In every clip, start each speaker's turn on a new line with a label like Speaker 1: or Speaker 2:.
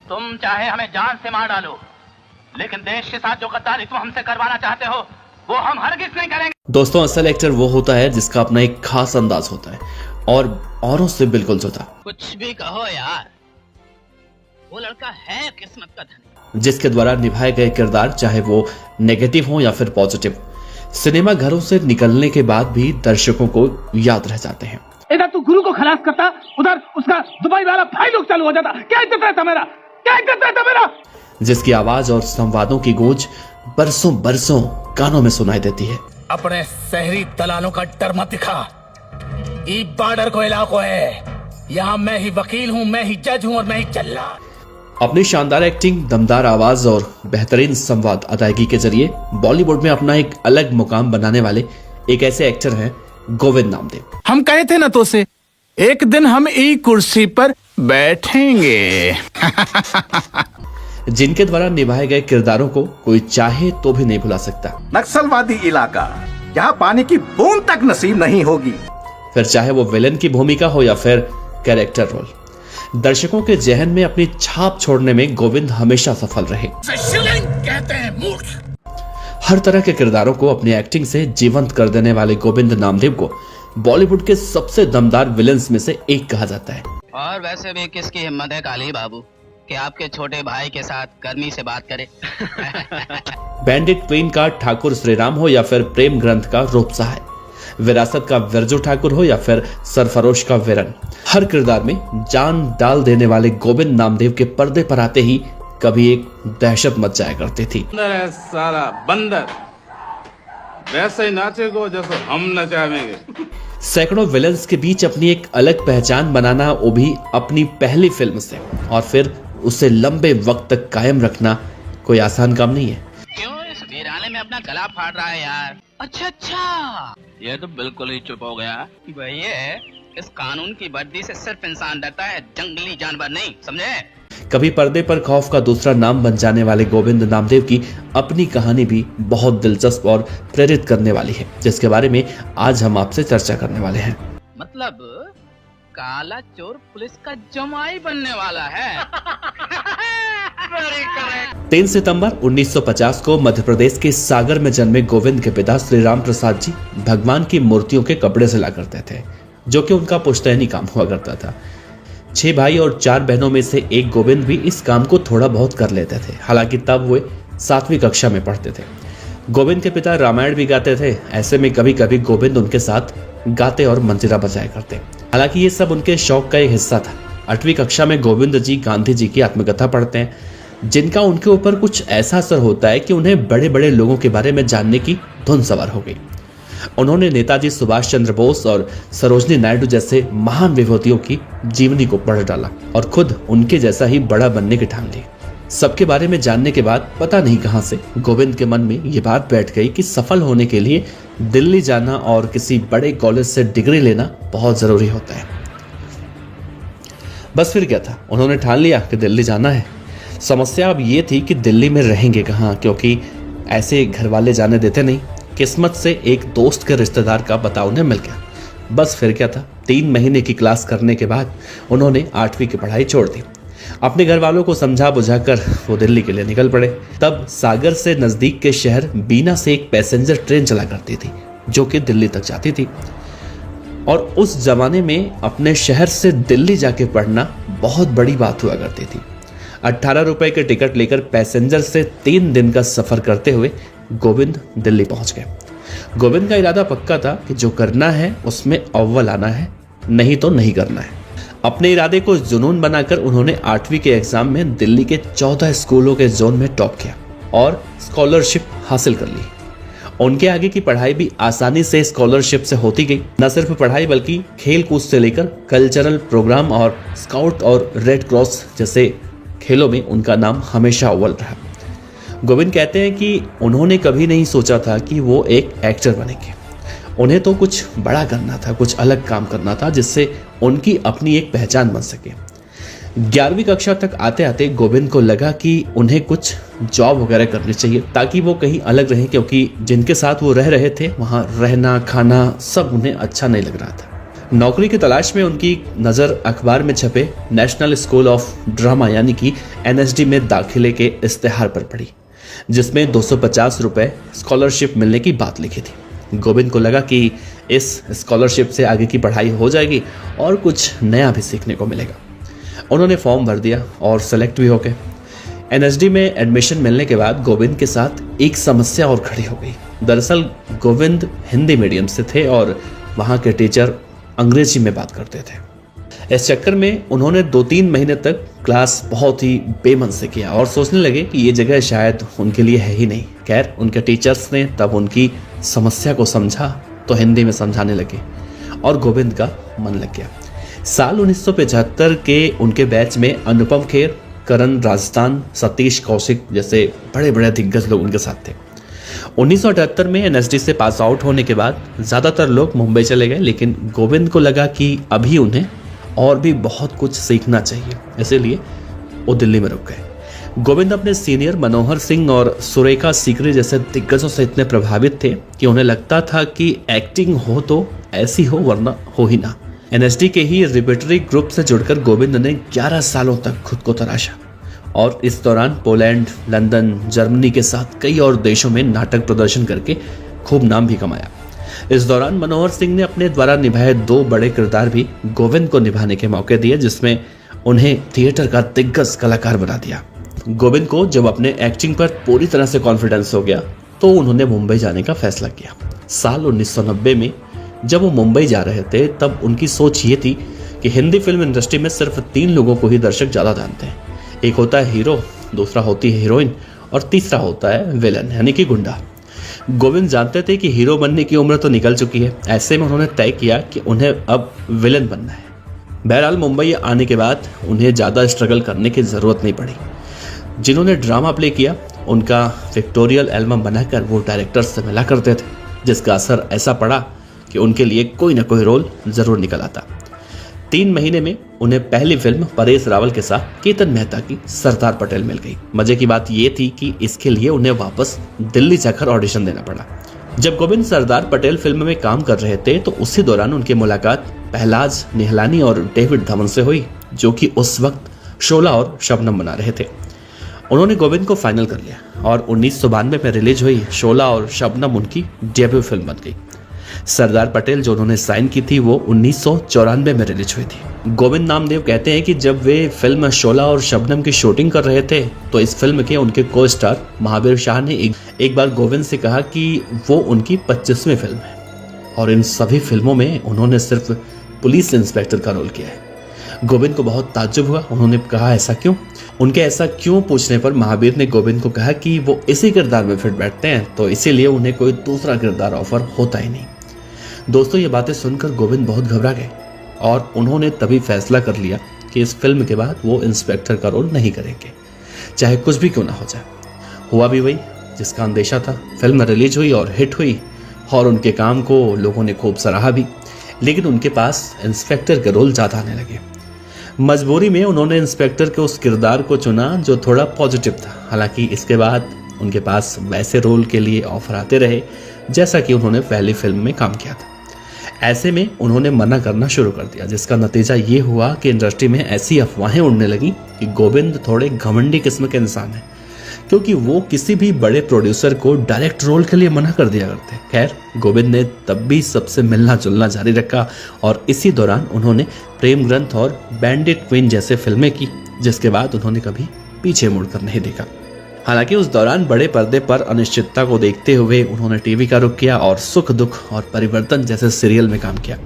Speaker 1: तुम चाहे हमें जान से मार डालो, लेकिन देश के साथ जो गद्दारी तुम हमसे करवाना चाहते हो वो हम हरगिज नहीं करेंगे।
Speaker 2: दोस्तों, असल एक्टर वो होता है जिसका अपना एक खास अंदाज होता है और औरों से बिल्कुल जुदा।
Speaker 1: कुछ भी कहो यार, वो लड़का है किस्मत का धनी,
Speaker 2: जिसके द्वारा निभाए गए किरदार चाहे वो नेगेटिव हो या फिर पॉजिटिव, सिनेमा घरों से निकलने के बाद भी दर्शकों को याद रह जाते हैं।
Speaker 3: इधर तू गुरु को खलास करता, उधर उसका दुबई वाला भाई लोग चालू हो जाता। क्या इज्जत रहता मेरा, क्या इज्जत रहता मेरा।
Speaker 2: जिसकी आवाज और संवादों की गूंज बरसों बरसों कानों में सुनाई देती है।
Speaker 4: अपने शहरी दलालों का डर मत दिखा, ये बॉर्डर को इलाको है, यहाँ मैं ही वकील हूँ, मैं ही जज हूँ और मैं ही जल्लाद।
Speaker 2: अपनी शानदार एक्टिंग, दमदार आवाज और बेहतरीन संवाद अदायगी के जरिए बॉलीवुड में अपना एक अलग मुकाम बनाने वाले एक ऐसे एक्टर हैं गोविंद नामदेव।
Speaker 4: हम कहे थे ना तो से एक दिन हम ई कुर्सी पर बैठेंगे।
Speaker 2: जिनके द्वारा निभाए गए किरदारों को कोई चाहे तो भी नहीं भुला सकता।
Speaker 5: नक्सलवादी इलाका, यहाँ पानी की बूंद तक नसीब नहीं होगी।
Speaker 2: फिर चाहे वो विलन की भूमिका हो या फिर कैरेक्टर रोल, दर्शकों के जहन में अपनी छाप छोड़ने में गोविंद हमेशा सफल रहे।
Speaker 4: कहते हैं मूर्ख।
Speaker 2: हर तरह के किरदारों को अपनी एक्टिंग से जीवंत कर देने वाले गोविंद नामदेव को बॉलीवुड के सबसे दमदार विलन्स में से एक कहा जाता है।
Speaker 1: और वैसे भी किसकी हिम्मत है काली बाबू कि आपके छोटे भाई के साथ गर्मी से बात करे।
Speaker 2: बैंडिट क्वीन का ठाकुर श्रीराम हो या फिर प्रेम ग्रंथ का रूप सहाय, विरासत का विरजू ठाकुर हो या फिर सरफरोश का वीरन, हर किरदार में जान डाल देने वाले गोविंद नामदेव के पर्दे पर आते ही कभी एक दहशत मच जाया करती थी।
Speaker 6: बंदर है सारा बंदर, वैसे ही नाचेगो जैसे हम नचावेंगे।
Speaker 2: सैकड़ों विलन्स के बीच अपनी एक अलग पहचान बनाना, वो भी अपनी पहली फिल्म से, और फिर उसे लंबे वक्त तक कायम रखना कोई आसान काम नहीं है।
Speaker 1: क्यों इस वीराने में अपना गला फाड़ रहा है यार। अच्छा, ये तो बिल्कुल ही चुप हो गया। भैया, इस कानून की वर्दी से सिर्फ इंसान डरता है, जंगली जानवर नहीं, समझे।
Speaker 2: कभी पर्दे पर खौफ का दूसरा नाम बन जाने वाले गोविंद नामदेव की अपनी कहानी भी बहुत दिलचस्प और प्रेरित करने वाली है, जिसके बारे में आज हम आपसे चर्चा करने वाले हैं।
Speaker 1: मतलब काला चोर पुलिस का जमाई बनने वाला है।
Speaker 2: 3 सितंबर 1950 को मध्य प्रदेश के सागर में जन्मे गोविंद के पिता श्री राम प्रसाद जी भगवान की मूर्तियों के कपड़े सिला करते थे, जो कि उनका पुश्तैनी काम हुआ करता था। 6 भाई और 4 बहनों में से एक गोविंद भी इस काम को थोड़ा बहुत कर लेते थे। हालांकि तब वे 7वीं कक्षा में पढ़ते थे। गोविंद के पिता रामायण भी गाते थे। ऐसे में कभी कभी गोविंद उनके साथ गाते और मंजीरा बजाया करते। हालांकि ये सब उनके शौक का एक हिस्सा था। 8वीं कक्षा में गोविंद जी गांधी जी की आत्मकथा पढ़ते हैं, जिनका उनके ऊपर कुछ ऐसा असर होता है कि उन्हें बड़े बड़े लोगों के बारे में जानने की धुन सवार हो गई। उन्होंने नेताजी सुभाष चंद्र बोस और सरोजनी नायडू जैसे महान विभूतियों की जीवनी को पढ़ डाला और खुद उनके जैसा ही बड़ा बनने की ठान ली। सबके बारे में जानने के बाद पता नहीं कहां से गोविंद के मन में ये बात बैठ गई कि सफल होने के लिए दिल्ली जाना और किसी बड़े कॉलेज से डिग्री लेना बहुत जरूरी होता है। बस फिर क्या था, उन्होंने ठान लिया कि दिल्ली जाना है। समस्या अब ये थी कि दिल्ली में रहेंगे कहाँ, क्योंकि ऐसे घर वाले जाने देते नहीं। किस्मत से एक दोस्त के रिश्तेदार का पता उन्हें मिल गया। बस फिर क्या था, 3 महीने की क्लास करने के बाद उन्होंने 8वीं की पढ़ाई छोड़ दी। अपने घर वालों को समझा बुझाकर वो दिल्ली के लिए निकल पड़े। तब सागर से नजदीक के शहर बीना से एक पैसेंजर ट्रेन चला करती थी, जो कि दिल्ली तक जाती थी। और उस जमाने में अपने शहर से दिल्ली जाके पढ़ना बहुत बड़ी बात हुआ करती थी। 18 रुपए के टिकट लेकर पैसेंजर से 3 दिन का सफर करते हुए गोविंद दिल्ली पहुंच गए। गोविंद का इरादा पक्का था कि जो करना है उसमें अव्वल आना है, नहीं तो नहीं करना है। अपने इरादे को जुनून बनाकर उन्होंने 8वीं के एग्जाम में दिल्ली के 14 स्कूलों के जोन में टॉप किया और स्कॉलरशिप हासिल कर ली। उनके आगे की पढ़ाई भी आसानी से स्कॉलरशिप से होती गई। न सिर्फ पढ़ाई बल्कि खेल कूद से लेकर कल्चरल प्रोग्राम और स्काउट और रेड क्रॉस जैसे खेलों में उनका नाम हमेशा अव्वल रहा। गोविंद कहते हैं कि उन्होंने कभी नहीं सोचा था कि वो एक एक्टर बनेंगे। उन्हें तो कुछ बड़ा करना था, कुछ अलग काम करना था, जिससे उनकी अपनी एक पहचान बन सके। 11वीं कक्षा तक आते आते गोविंद को लगा कि उन्हें कुछ जॉब वगैरह करनी चाहिए ताकि वो कहीं अलग रहें, क्योंकि जिनके साथ वो रह रहे थे वहाँ रहना खाना सब उन्हें अच्छा नहीं लग रहा था। नौकरी की तलाश में उनकी नज़र अखबार में छपे नेशनल स्कूल ऑफ ड्रामा यानी कि NSD में दाखिले के इश्तेहार पर पड़ी, जिसमें 250 रुपए स्कॉलरशिप मिलने की बात लिखी थी। गोविंद को लगा कि इस स्कॉलरशिप से आगे की पढ़ाई हो जाएगी और कुछ नया भी सीखने को मिलेगा। उन्होंने फॉर्म भर दिया और सेलेक्ट भी हो गए। NSD में एडमिशन मिलने के बाद गोविंद के साथ एक समस्या और खड़ी हो गई। दरअसल गोविंद हिंदी मीडियम से थे और वहाँ के टीचर अंग्रेजी में बात करते थे। इस चक्कर में उन्होंने 2-3 महीने तक क्लास बहुत ही बेमन से किया और सोचने लगे कि ये जगह शायद उनके लिए है ही नहीं। खैर, उनके टीचर्स ने तब उनकी समस्या को समझा तो हिंदी में समझाने लगे और गोविंद का मन लग गया। साल 1975 के उनके बैच में अनुपम खेर, करण राजस्थान, सतीश कौशिक जैसे बड़े बड़े दिग्गज लोग उनके साथ थे। 1978 में NSD से पास आउट होने के बाद ज़्यादातर लोग मुंबई चले गए, लेकिन गोविंद को लगा कि अभी उन्हें और भी बहुत कुछ सीखना चाहिए, इसीलिए वो दिल्ली में रुक गए। गोविंद अपने सीनियर मनोहर सिंह और सुरेखा सीकरी जैसे दिग्गजों से इतने प्रभावित थे कि उन्हें लगता था कि एक्टिंग हो तो ऐसी हो, वरना हो ही ना। NSD के ही रिपेटरी ग्रुप से जुड़कर गोविंद ने 11 सालों तक खुद को तराशा और इस दौरान पोलैंड, लंदन, जर्मनी के साथ कई और देशों में नाटक प्रदर्शन करके खूब नाम भी कमाया। इस दौरान मनोहर सिंह ने अपने द्वारा निभाए 2 बड़े किरदार भी गोविंद को निभाने के मौके दिए, जिसमें उन्हें थिएटर का दिग्गज कलाकार बना दिया। गोविंद को जब अपने एक्टिंग पर पूरी तरह से कॉन्फिडेंस हो गया तो उन्होंने मुंबई जाने का फैसला किया। साल 1990 में जब वो मुंबई जा रहे थे तब उनकी सोच ये थी कि हिंदी फिल्म इंडस्ट्री में सिर्फ 3 लोगों को ही दर्शक ज़्यादा जानते हैं। एक होता है हीरो, दूसरा होती है हीरोइन और तीसरा होता है विलन यानी कि गुंडा। गोविंद जानते थे कि हीरो बनने की उम्र तो निकल चुकी है, ऐसे में उन्होंने तय किया कि उन्हें अब विलन बनना है। बहरहाल मुंबई आने के बाद उन्हें ज़्यादा स्ट्रगल करने की ज़रूरत नहीं पड़ी। जिन्होंने ड्रामा प्ले किया उनका पिक्टोरियल एल्बम बनाकर वो डायरेक्टर्स से मिला करते थे, जिसका असर ऐसा पड़ा कि उनके लिए कोई ना कोई रोल ज़रूर निकल आता। 3 महीने में उन्हें पहली फिल्म परेश रावल के साथ केतन मेहता की सरदार पटेल मिल गई। मजे की बात यह थी कि इसके लिए उन्हें वापस दिल्ली जाकर ऑडिशन देना पड़ा। जब गोविंद सरदार पटेल फिल्म में काम कर रहे थे तो उसी दौरान उनकी मुलाकात पहलाज निहलानी और डेविड धवन से हुई, जो कि उस वक्त शोला और शबनम बना रहे थे। उन्होंने गोविंद को फाइनल कर लिया और 1992 में रिलीज हुई शोला और शबनम उनकी डेब्यू फिल्म बन गई। सरदार पटेल जो उन्होंने साइन की थी वो 1994 में रिलीज हुई थी। गोविंद नामदेव कहते हैं कि जब वे फिल्म शोला और शबनम की शूटिंग कर रहे थे तो इस फिल्म के उनके को स्टार महावीर शाह ने एक बार गोविंद से कहा कि वो उनकी 25वीं फिल्म है और इन सभी फिल्मों में उन्होंने सिर्फ पुलिस इंस्पेक्टर का रोल किया है। गोविंद को बहुत ताज्जुब हुआ। उन्होंने कहा ऐसा क्यों? उनके ऐसा क्यों पूछने पर महावीर ने गोविंद को कहा कि वो इसी किरदार में फिट बैठते हैं, तो इसीलिए उन्हें कोई दूसरा किरदार ऑफर होता ही नहीं। दोस्तों, ये बातें सुनकर गोविंद बहुत घबरा गए और उन्होंने तभी फैसला कर लिया कि इस फिल्म के बाद वो इंस्पेक्टर का रोल नहीं करेंगे, चाहे कुछ भी क्यों ना हो जाए। हुआ भी वही जिसका अंदेशा था। फिल्म रिलीज हुई और हिट हुई और उनके काम को लोगों ने खूब सराहा भी, लेकिन उनके पास इंस्पेक्टर के रोल ज़्यादा आने लगे। मजबूरी में उन्होंने इंस्पेक्टर के उस किरदार को चुना जो थोड़ा पॉजिटिव था। हालांकि इसके बाद उनके पास वैसे रोल के लिए ऑफर आते रहे जैसा कि उन्होंने पहली फिल्म में काम किया था। ऐसे में उन्होंने मना करना शुरू कर दिया, जिसका नतीजा ये हुआ कि इंडस्ट्री में ऐसी अफवाहें उड़ने लगी कि गोविंद थोड़े घमंडी किस्म के इंसान हैं, क्योंकि वो किसी भी बड़े प्रोड्यूसर को डायरेक्ट रोल के लिए मना कर दिया करते। खैर, गोविंद ने तब भी सबसे मिलना जुलना जारी रखा और इसी दौरान उन्होंने प्रेम ग्रंथ और बैंडिट क्वीन जैसे फिल्में की, जिसके बाद उन्होंने कभी पीछे मुड़कर नहीं देखा। हालांकि उस दौरान बड़े पर्दे पर अनिश्चितता को देखते हुए उन्होंने टीवी का रुख किया और सुख दुख और परिवर्तन जैसे सीरियल में काम किया।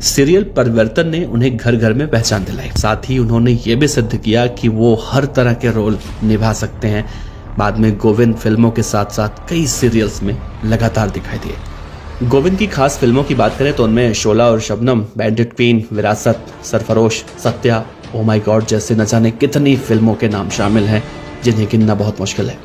Speaker 2: सीरियल परिवर्तन ने उन्हें घर घर में पहचान दिलाई। साथ ही उन्होंने ये भी सिद्ध किया कि वो हर तरह के रोल निभा सकते हैं। बाद में गोविंद फिल्मों के साथ साथ कई सीरियल्स में लगातार दिखाई दिए। गोविंद की खास फिल्मों की बात करें तो उनमें शोला और शबनम, बैंडिट क्वीन, विरासत, Sarfarosh, Satya, oh my God जैसे न जाने कितनी फिल्मों के नाम शामिल हैं जिन्हें गिनना बहुत मुश्किल है।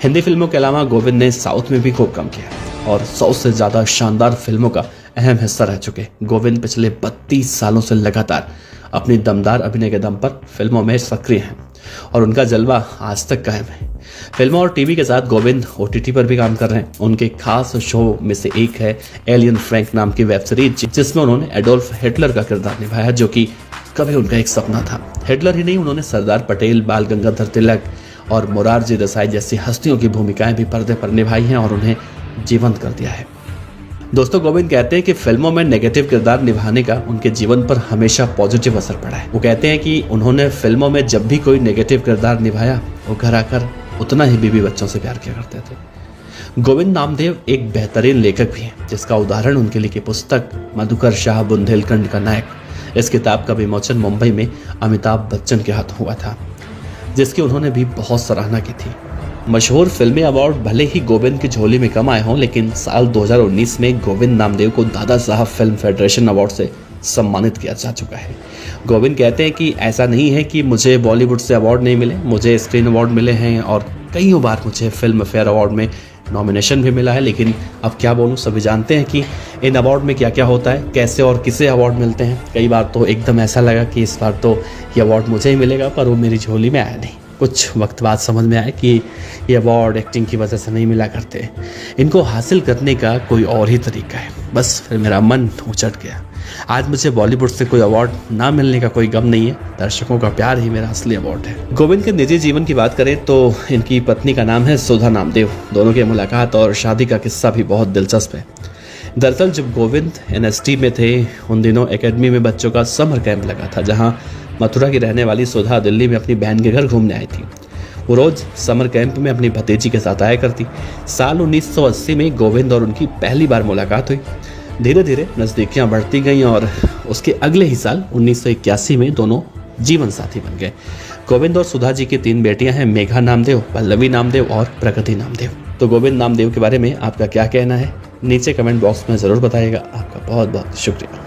Speaker 2: हिंदी फिल्मों के अलावा गोविंद ने साउथ में भी खूब काम किया और 100 से ज़्यादा शानदार फिल्मों का अहम हिस्सा रह चुके। गोविंद पिछले 32 सालों से लगातार अपनी दमदार अभिनय के दम पर फिल्मों में सक्रिय हैं। और उनका जलवा आज तक कायम है। फिल्मों और टीवी के साथ गोविंद OTT पर भी काम कर रहे हैं। उनके खास शो में से एक है एलियन फ्रैंक नाम की वेब सीरीज, जिसमें उन्होंने एडोल्फ हिटलर का किरदार निभाया, जो कि कभी उनका एक सपना था। हिटलर ही नहीं, उन्होंने सरदार पटेल, बाल गंगाधर तिलक और मोरारजी देसाई जैसी हस्तियों की भूमिकाएं भी पर्दे पर निभाई हैं और उन्हें जीवंत कर दिया है। दोस्तों, गोविंद कहते हैं कि फिल्मों में नेगेटिव किरदार निभाने का उनके जीवन पर हमेशा पॉजिटिव असर पड़ा है। वो कहते हैं कि उन्होंने फिल्मों में जब भी कोई नेगेटिव किरदार निभाया, वो घर आकर उतना ही बीवी बच्चों से प्यार किया करते थे। गोविंद नामदेव एक बेहतरीन लेखक भी हैं, जिसका उदाहरण उनके लिखी पुस्तक मधुकर शाह बुंदेलखंड का नायक। इस किताब का विमोचन मुंबई में अमिताभ बच्चन के हाथ हुआ था, जिसकी उन्होंने भी बहुत सराहना की थी। मशहूर फिल्मी अवार्ड भले ही गोविंद की झोली में कम आए हों, लेकिन साल 2019 में गोविंद नामदेव को Dada Saheb film federation award से सम्मानित किया जा चुका है। गोविंद कहते हैं कि ऐसा नहीं है कि मुझे बॉलीवुड से अवार्ड नहीं मिले, मुझे स्क्रीन अवार्ड मिले हैं और कईयों बार मुझे फिल्म फेयर अवार्ड में नॉमिनेशन भी मिला है। लेकिन अब क्या बोलूं, सभी जानते हैं कि इन अवार्ड में क्या क्या होता है, कैसे और किसे अवार्ड मिलते हैं। कई बार तो एकदम ऐसा लगा कि इस बार तो ये अवार्ड मुझे ही मिलेगा, पर वो मेरी झोली में आया नहीं। कुछ वक्त बाद समझ में आया कि ये अवार्ड एक्टिंग की वजह से नहीं मिला करते, इनको हासिल करने का कोई और ही तरीका है। बस फिर मेरा मन उचट गया। आज मुझे बॉलीवुड से कोई अवार्ड ना मिलने का कोई गम नहीं है, दर्शकों का प्यार ही मेरा असली अवार्ड है। गोविंद के निजी जीवन की बात करें तो इनकी पत्नी का नाम है सुधा नामदेव। दोनों की मुलाकात और शादी का किस्सा भी बहुत दिलचस्प है। दरअसल जब गोविंद NST में थे, उन दिनों एकेडमी में बच्चों का समर कैंप लगा था, जहां मथुरा की रहने वाली सुधा दिल्ली में अपनी बहन के घर घूमने आई थी। वो रोज समर कैंप में अपनी भतीजी के साथ आया करती। साल 1980 में गोविंद और उनकी पहली बार मुलाकात हुई। धीरे धीरे नज़दीकियां बढ़ती गईं और उसके अगले ही साल 1981 में दोनों जीवन साथी बन गए। गोविंद और सुधा जी की 3 बेटियां हैं, मेघा नामदेव, पल्लवी नामदेव और प्रगति नामदेव। तो गोविंद नामदेव के बारे में आपका क्या कहना है, नीचे कमेंट बॉक्स में ज़रूर बताइएगा। आपका बहुत बहुत शुक्रिया।